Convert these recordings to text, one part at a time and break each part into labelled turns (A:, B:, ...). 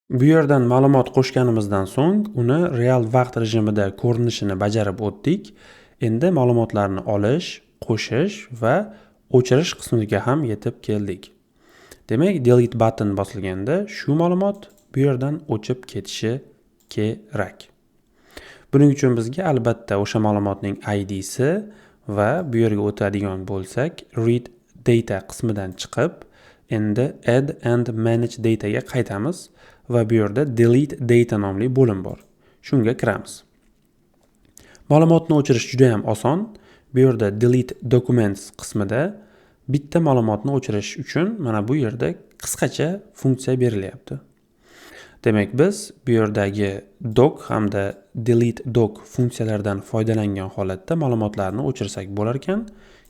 A: Bu yerdan ma'lumot qo'shganimizdan so'ng, uni real vaqt rejimida ko'rinishini bajarib o'tdik. Endi ma'lumotlarni olish, qo'shish va o'chirish qismiga ham yetib keldik. Demak, delete button bosilganda shu ma'lumot bu yerdan o'chib ketishi kerak. Buning uchun bizga albatta o'sha ma'lumotning ID'si va bu yerga o'tadigan bo'lsak, read data qismidan chiqib, endi add and manage data ga qaytamiz va bu yerda delete data nomli bo'lim bor. Shunga kiramiz. Ma'lumotni o'chirish juda ham oson. Bu yerda delete documents qismida bitta ma'lumotni o'chirish uchun mana bu yerda qisqacha funksiya berilyapti. Demak, biz bu yerdagi doc hamda delete doc funksiyalaridan foydalangan holatda ma'lumotlarni o'chirsak bo'lar ekan.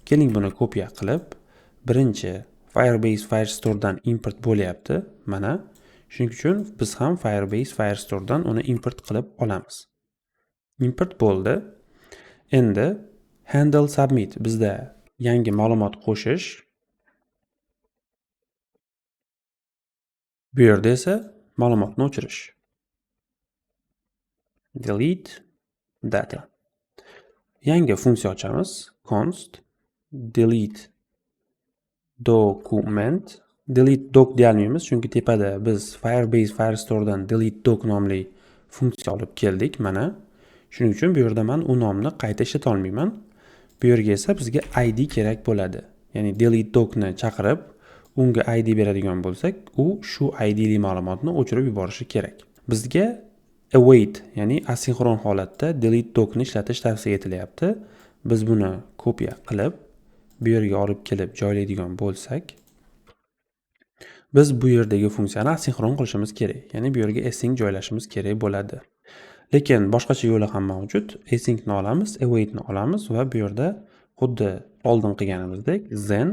A: Keling buni kopiya qilib, birinchi Firebase Firestore dan import bo'lyapti. Mana shuning uchun biz ham Firebase Firestore dan uni import qilib olamiz. Import bo'ldi. Endi handle submit bizda yangi ma'lumot qo'shish. Bu yerda esa ma'lumotni o'chirish. Delete data. Yangi funksiya ochamiz. Const delete document. Delete doc deyolmaymiz, chunki tepada biz Firebase Firestore dan delete doc nomli funksiya olib keldik. Mana shuning uchun bu yerda men u nomni qayta ishlata olmayman. Bu yerga esa bizga ID kerak bo'ladi. Ya'ni delete docni chaqirib, unga ID beradigan bo'lsak, u shu IDli ma'lumotni o'chirib yuborishi kerak. Bizga await, ya'ni asinxron holatda delete docni ishlatish tavsiya etilyapti. Biz buni kopiya qilib, bu yerga olib kelib joylaydigan bo'lsak, biz bu yerdagi funksiyani asinxron qilishimiz kerak. Ya'ni bu yerga async joylashimiz kerak bo'ladi. Lekin boshqacha yo'li ham mavjud. Asyncni olamiz, awaitni olamiz va bu yerda xuddi oldin qilganimizdek then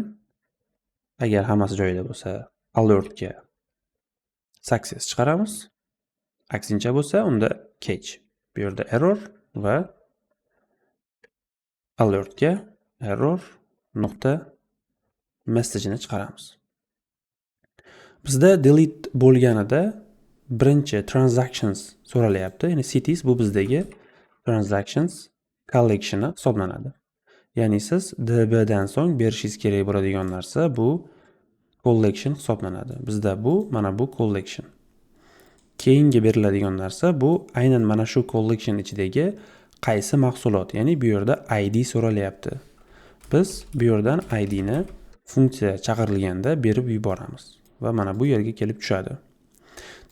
A: agar hammasi joyida bo'lsa, alertga success chiqaramiz. Aksincha bo'lsa, unda catch. Bu yerda error va alertga error nuqta message'ni chiqaramiz. Bizda delete bo'lganida birinchi transactions so'ralyapti. Ya'ni cities bu bizdagi transactions collection'i hisoblanadi. Ya'ni siz db dan so'ng berishingiz kerak bo'ladigan narsa bu collection hisoblanadi. Bizda bu mana bu collection. Keyingi beriladigan narsa bu aynan mana shu collection ichidagi qaysi mahsulot, ya'ni bu yerda ID so'ralyapti. Biz bu yerdan ID ni funksiya chaqirilganda berib yuboramiz va mana bu yerga kelib tushadi.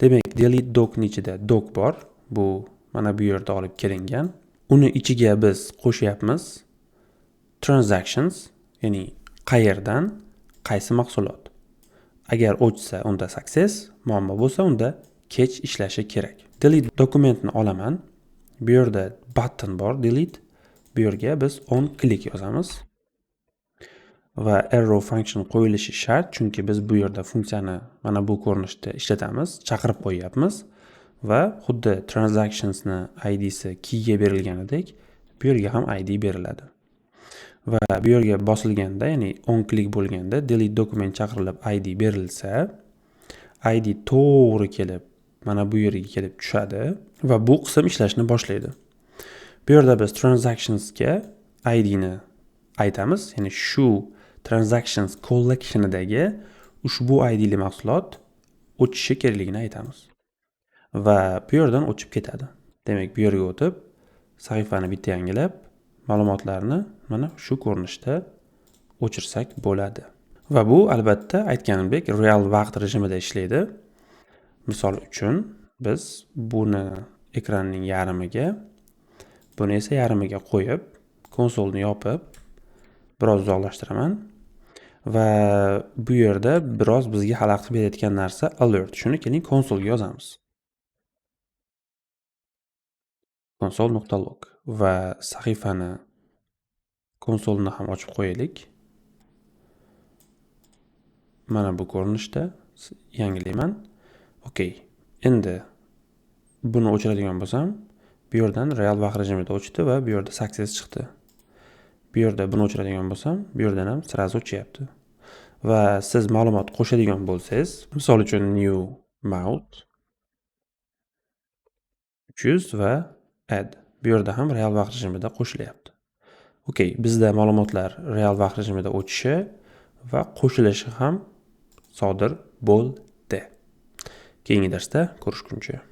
A: Demak, delete docni ichida doc bor. Bu mana bu yerda olib kelingan. Uni ichiga biz qo'shyapmiz transactions, ya'ni qayerdan qaysi mahsulot. Agar o'chsa unda success, muammo bo'lsa unda catch ishlashi kerak. Delete dokumentni olaman. Bu yerda button bor, delete. Bu yerga biz on click yozamiz. Va arrow function qo'yilishi shart, chunki biz bu yerda funksiyani mana bu ko'rinishda ishlatamiz, chaqirib qo'yapmiz va xuddi transactionsni id'si keyga berilganidek bu yerga ham id beriladi. Va bu yerga bosilganda, ya'ni on click bo'lganda delete document chaqirilib id berilsa, id to'g'ri kelib mana bu yerga kelib tushadi va bu qism ishlashni boshlaydi. Bu yerda biz transactionsga id ni aytamiz, ya'ni shu transactions collectionidagi ushbu idli mahsulot o'chishi kerakligini aytamiz. Va bu yerdan o'chib ketadi. Demak, bu yerga o'tib, sahifani bitta yangilab, ma'lumotlarni mana shu ko'rinishda o'chirsak bo'ladi. Va bu albatta aytganimdek real vaqt rejimida ishlaydi. Misol uchun biz buni ekranning yarmiga, buni esa yarmiga qo'yib, konsolni yopib, biroz uzoqlashtiraman va bu yerda biroz bizga xalaqit berayotgan narsa alert. Shuni keling konsolga yozamiz. console.log va sahifani konsolni ham ochib qo'yaylik. Mana bu ko'rinishda yangilayman. Okey. Endi buni o'chiradigan bo'lsam, bu yerdan real vaqt rejimida o'chdi va bu yerda success chiqdi. Bu yerda buni o'chiradigan bo'lsam, bu yerdan ham sразу o'chyapti. Va siz ma'lumot qo'shadigan bo'lsangiz, misol uchun new mouth 300 va add. Bu yerda ham real vaqt rejimida qo'shilyapti. Okey, bizda ma'lumotlar real vaqt rejimida o'tishi va qo'shilishi ham sodir bo'ldi. Keyingi darsda ko'rishguncha